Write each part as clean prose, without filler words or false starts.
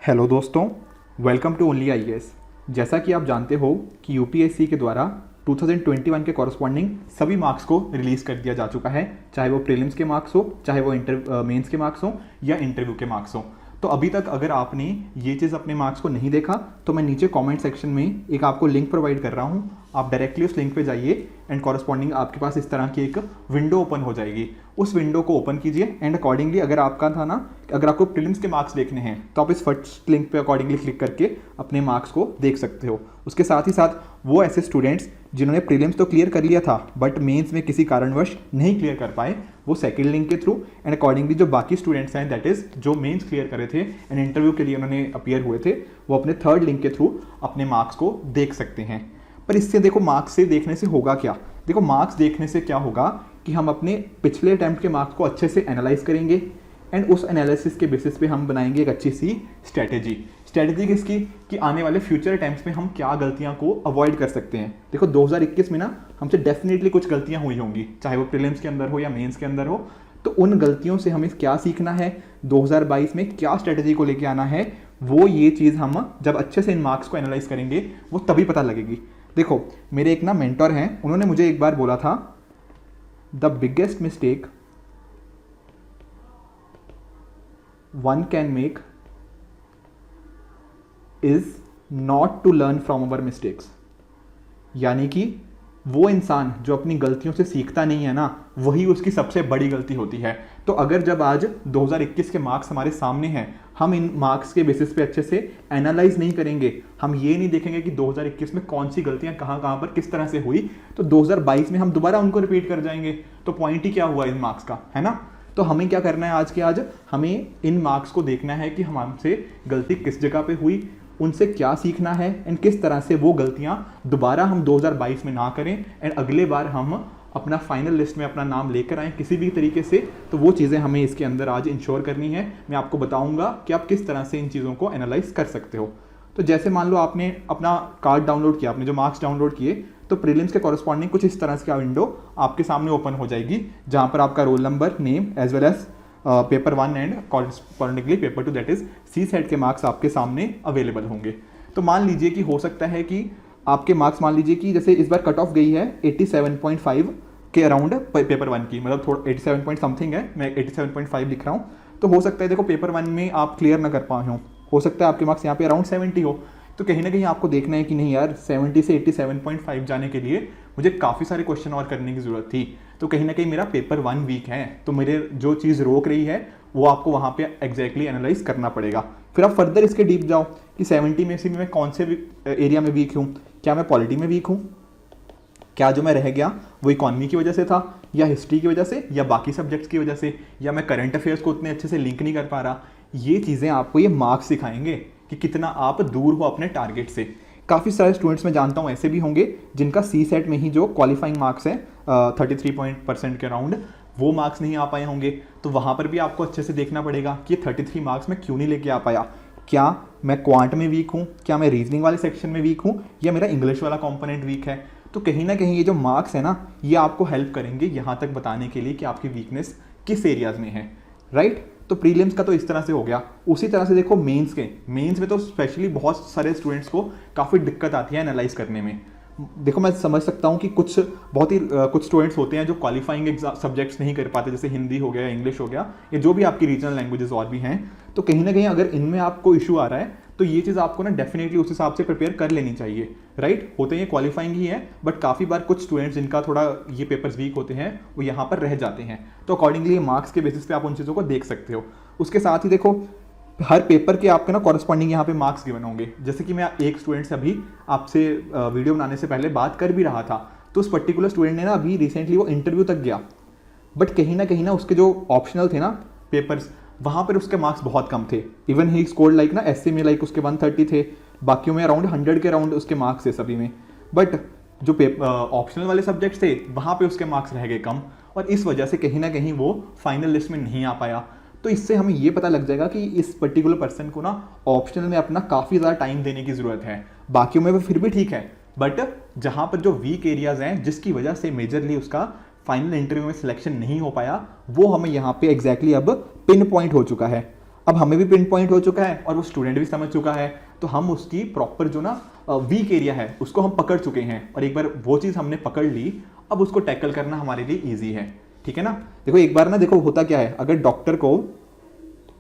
Hello दोस्तों, welcome to only IAS. जैसा कि आप जानते हो कि यूपीएससी के द्वारा 2021 के कॉरस्पॉन्डिंग सभी मार्क्स को रिलीज़ कर दिया जा चुका है, चाहे वो प्रीलिम्स के मार्क्स हो, चाहे वो मेंस के मार्क्स हो या इंटरव्यू के मार्क्स हो। तो अभी तक अगर आपने ये चीज़ अपने मार्क्स को नहीं देखा तो मैं नीचे कमेंट सेक्शन में एक आपको लिंक प्रोवाइड कर रहा हूँ। आप डायरेक्टली उस लिंक पे जाइए एंड कॉरस्पॉन्डिंग आपके पास इस तरह की एक विंडो ओपन हो जाएगी। उस विंडो को ओपन कीजिए एंड अकॉर्डिंगली अगर आपको प्रीलिम्स के मार्क्स देखने हैं तो आप इस फर्स्ट लिंक पे अकॉर्डिंगली क्लिक करके अपने मार्क्स को देख सकते हो। उसके साथ ही साथ वो ऐसे स्टूडेंट्स जिन्होंने प्रीलिम्स तो क्लियर कर लिया था बट मेंस में किसी कारणवश नहीं क्लियर कर पाए, वो सेकंड लिंक के थ्रू एंड अकॉर्डिंगली जो बाकी स्टूडेंट्स हैं दैट इज जो मेंस क्लियर करे थे एंड इंटरव्यू के लिए उन्होंने अपीयर हुए थे, वो अपने थर्ड लिंक के थ्रू अपने मार्क्स को देख सकते हैं। पर इससे देखो, मार्क्स से देखने से होगा क्या? देखो, मार्क्स देखने से क्या होगा कि हम अपने पिछले अटैम्प्ट के मार्क्स को अच्छे से एनालाइज करेंगे एंड उस एनालिसिस के बेसिस पे हम बनाएंगे एक अच्छी सी स्ट्रेटेजी किसकी कि आने वाले फ्यूचर अटैम्प्ट्स में हम क्या गलतियां को अवॉइड कर सकते हैं। देखो 2021 में ना हमसे डेफिनेटली कुछ गलतियां हुई होंगी, चाहे वो प्रीलिम्स के अंदर हो या मेंस के अंदर हो। तो उन गलतियों से हमें क्या सीखना है, 2022 में क्या स्ट्रेटेजी को लेके आना है, वो ये चीज़ हम जब अच्छे से इन मार्क्स को एनालाइज करेंगे वो तभी पता लगेगी। देखो, मेरे एक ना मेंटर हैं, उन्होंने मुझे एक बार बोला था, the biggest mistake one can make is not to learn from our mistakes. यानी कि वो इंसान जो अपनी गलतियों से सीखता नहीं है ना, वही उसकी सबसे बड़ी गलती होती है। तो अगर जब आज 2021 के मार्क्स हमारे सामने हैं, हम इन मार्क्स के बेसिस पे अच्छे से एनालाइज नहीं करेंगे, हम ये नहीं देखेंगे कि 2021 में कौन सी गलतियां कहाँ कहाँ पर किस तरह से हुई, तो 2022 में हम दोबारा उनको रिपीट कर जाएंगे। तो पॉइंट ही क्या हुआ इन मार्क्स का, है ना? तो हमें क्या करना है आज हमें इन मार्क्स को देखना है कि हमसे गलती किस जगह पे हुई, उनसे क्या सीखना है एंड किस तरह से वो गलतियां दोबारा हम 2022 में ना करें एंड अगले बार हम अपना फाइनल लिस्ट में अपना नाम लेकर आएँ किसी भी तरीके से। तो वो चीज़ें हमें इसके अंदर आज इंश्योर करनी है। मैं आपको बताऊंगा कि आप किस तरह से इन चीज़ों को एनालाइज कर सकते हो। तो जैसे मान लो आपने अपना कार्ड डाउनलोड किया, आपने जो मार्क्स डाउनलोड किए, तो प्रीलिम्स के कॉरस्पॉन्डिंग कुछ इस तरह से विंडो आपके सामने ओपन हो जाएगी, जहाँ पर आपका role number, name as well as paper 1 and correspondingly paper 2 that is C set के मार्क्स आपके सामने अवेलेबल होंगे। तो मान लीजिए कि हो सकता है कि आपके मार्क्स, मान लीजिए कि जैसे इस बार कट ऑफ गई है 87.5 के अराउंड पेपर 1 की, मतलब थोड़ा 87 पॉइंट समथिंग है, मैं 87.5 लिख रहा हूँ। तो हो सकता है देखो पेपर 1 में आप क्लियर ना कर पाए हो सकता है आपके मार्क्स यहाँ पे अराउंड 70 हो। तो कहीं ना कहीं आपको देखना है कि नहीं यार, 70 से 87.5 जाने के लिए मुझे काफ़ी सारे क्वेश्चन और करने की ज़रूरत थी। तो कहीं ना कहीं मेरा पेपर 1 वीक है, तो मेरे जो चीज़ रोक रही है वो आपको वहाँ पे एग्जैक्टली एनालाइज करना पड़ेगा। फिर आप फर्दर इसके डीप जाओ कि 70 में से मैं कौन से एरिया में वीक हूँ। क्या मैं पॉलिटी में वीक हूँ? क्या जो मैं रह गया वो इकॉनमी की वजह से था, या हिस्ट्री की वजह से, या बाकी सब्जेक्ट्स की वजह से, या मैं करंट अफेयर्स को उतने अच्छे से लिंक नहीं कर पा रहा? ये चीज़ें आपको ये मार्क्स सिखाएंगे कि कितना आप दूर हो अपने टारगेट से। काफ़ी सारे स्टूडेंट्स मैं जानता हूँ ऐसे भी होंगे जिनका सी सेट में ही जो क्वालिफाइंग मार्क्स हैं 33% के अराउंड, वो मार्क्स नहीं आ पाए होंगे। तो वहाँ पर भी आपको अच्छे से देखना पड़ेगा कि 33 मार्क्स में क्यों नहीं लेके आ पाया। क्या मैं क्वांट में वीक हूँ, क्या मैं रीजनिंग वाले सेक्शन में वीक हूँ, या मेरा इंग्लिश वाला कॉम्पोनेंट वीक है? तो कहीं ना कहीं ये जो मार्क्स है ना, ये आपको हेल्प करेंगे यहाँ तक बताने के लिए कि आपकी वीकनेस किस एरियाज में है, राइट? तो प्रीलिम्स का तो इस तरह से हो गया। उसी तरह से देखो मेंस में तो स्पेशली बहुत सारे स्टूडेंट्स को काफ़ी दिक्कत आती है एनालाइज करने में। देखो, मैं समझ सकता हूँ कि कुछ स्टूडेंट्स होते हैं जो क्वालिफाइंग सब्जेक्ट्स नहीं कर पाते, जैसे हिंदी हो गया, इंग्लिश हो गया, या जो भी आपकी रीजनल लैंग्वेजेस और भी हैं। तो कहीं ना कहीं अगर इनमें आपको इशू आ रहा है तो ये चीज़ आपको ना डेफिनेटली उस हिसाब से प्रिपेयर कर लेनी चाहिए, राइट? होते हैं क्वालिफाइंग ही है, बट काफ़ी बार कुछ स्टूडेंट्स जिनका थोड़ा ये पेपर्स वीक होते हैं वो यहाँ पर रह जाते हैं। तो अकॉर्डिंगली मार्क्स के बेसिस पे आप उन चीज़ों को देख सकते हो। उसके साथ ही देखो, हर पेपर के आपके ना कॉरस्पॉन्डिंग यहाँ पे मार्क्स गिवन होंगे। जैसे कि मैं एक स्टूडेंट से अभी आपसे वीडियो बनाने से पहले बात कर भी रहा था, तो उस पर्टिकुलर स्टूडेंट ने ना अभी रिसेंटली वो इंटरव्यू तक गया, बट कहीं ना उसके जो ऑप्शनल थे ना पेपर्स, वहाँ पर उसके मार्क्स बहुत कम थे। इवन ही स्कोर्ड लाइक ना एसए में लाइक उसके 130 थे, बाकियों में अराउंड 100 के अराउंड उसके मार्क्स थे सभी में। बट जो ऑप्शनल वाले सब्जेक्ट्स थे वहाँ पे उसके मार्क्स रह गए कम, और इस वजह से कहीं ना कहीं वो फाइनल लिस्ट में नहीं आ पाया। तो इससे हमें ये पता लग जाएगा कि इस पर्टिकुलर पर्सन को ना ऑप्शनल में अपना काफ़ी ज़्यादा टाइम देने की ज़रूरत है। बाकियों में वो फिर भी ठीक है, बट जहाँ पर जो वीक एरियाज़ हैं जिसकी वजह से मेजरली उसका फाइनल इंटरव्यू में सिलेक्शन नहीं हो पाया, वो हमें यहाँ पे एग्जैक्टली अब पिन पॉइंट हो चुका है। अब हमें भी पिन पॉइंट हो चुका है और वो स्टूडेंट भी समझ चुका है, तो हम उसकी प्रॉपर जो ना वीक एरिया है उसको हम पकड़ चुके हैं, और एक बार वो चीज़ हमने पकड़ ली, अब उसको टैकल करना हमारे लिए ईजी है। ठीक है ना। देखो एक बार ना, देखो होता क्या है, अगर डॉक्टर को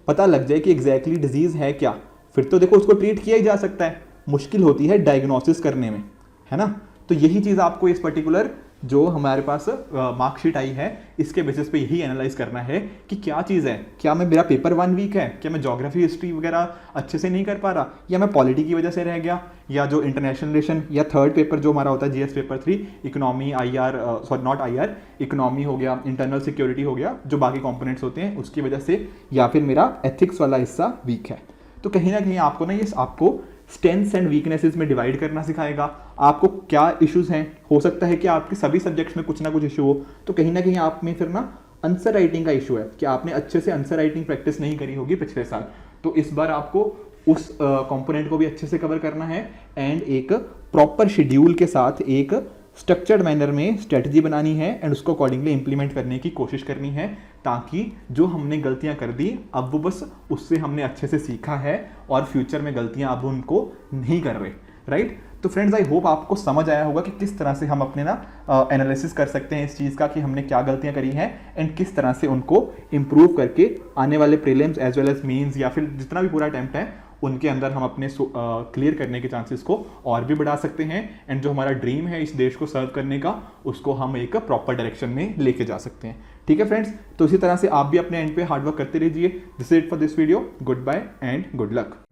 पता लग जाए कि एग्जैक्टली डिजीज़ है क्या, फिर तो देखो उसको ट्रीट किया ही जा सकता है, मुश्किल होती है डायग्नोसिस करने में, है ना। तो यही चीज़ आपको इस पर्टिकुलर जो हमारे पास मार्कशीट आई है इसके बेसिस पे यही एनालाइज करना है कि क्या चीज़ है, क्या मेरा पेपर 1 वीक है, क्या मैं ज्योग्राफी हिस्ट्री वगैरह अच्छे से नहीं कर पा रहा, या मैं पॉलिटी की वजह से रह गया, या जो इंटरनेशनल रिलेशन या थर्ड पेपर जो हमारा होता है GS paper 3 economy sorry not IR, economy हो गया, इंटरनल सिक्योरिटी हो गया, जो बाकी कंपोनेंट्स होते हैं उसकी वजह से, या फिर मेरा एथिक्स वाला हिस्सा वीक है। तो कहीं ना कहीं आपको ना ये आपको स्ट्रेंथ्स एंड वीकनेसेस में डिवाइड करना सिखाएगा, आपको क्या इश्यूज हैं। हो सकता है कि आपके सभी सब्जेक्ट्स में कुछ ना कुछ इशू हो, तो कहीं ना कहीं आप में फिर ना आंसर राइटिंग का इशू है कि आपने अच्छे से आंसर राइटिंग प्रैक्टिस नहीं करी होगी पिछले साल, तो इस बार आपको उस कंपोनेंट को भी अच्छे से कवर करना है, एंड एक प्रॉपर शेड्यूल के साथ एक स्ट्रक्चर्ड मैनर में स्ट्रेटजी बनानी है एंड उसको अकॉर्डिंगली इंप्लीमेंट करने की कोशिश करनी है, ताकि जो हमने गलतियां कर दी अब वो बस उससे हमने अच्छे से सीखा है और फ्यूचर में गलतियां अब उनको नहीं कर रहे। राइट। तो फ्रेंड्स आई होप आपको समझ आया होगा कि किस तरह से हम अपने ना एनालिसिस कर सकते हैं इस चीज़ का कि हमने क्या गलतियां करी हैं एंड किस तरह से उनको इम्प्रूव करके आने वाले prelims as well as mains या फिर जितना भी पूरा अटेम्प्ट है उनके अंदर हम अपने क्लियर करने के चांसेस को और भी बढ़ा सकते हैं, एंड जो हमारा ड्रीम है इस देश को सर्व करने का उसको हम एक प्रॉपर डायरेक्शन में लेके जा सकते हैं। ठीक है फ्रेंड्स, तो इसी तरह से आप भी अपने एंड पे हार्डवर्क करते रहिए। This is it for this video. Good bye and good luck.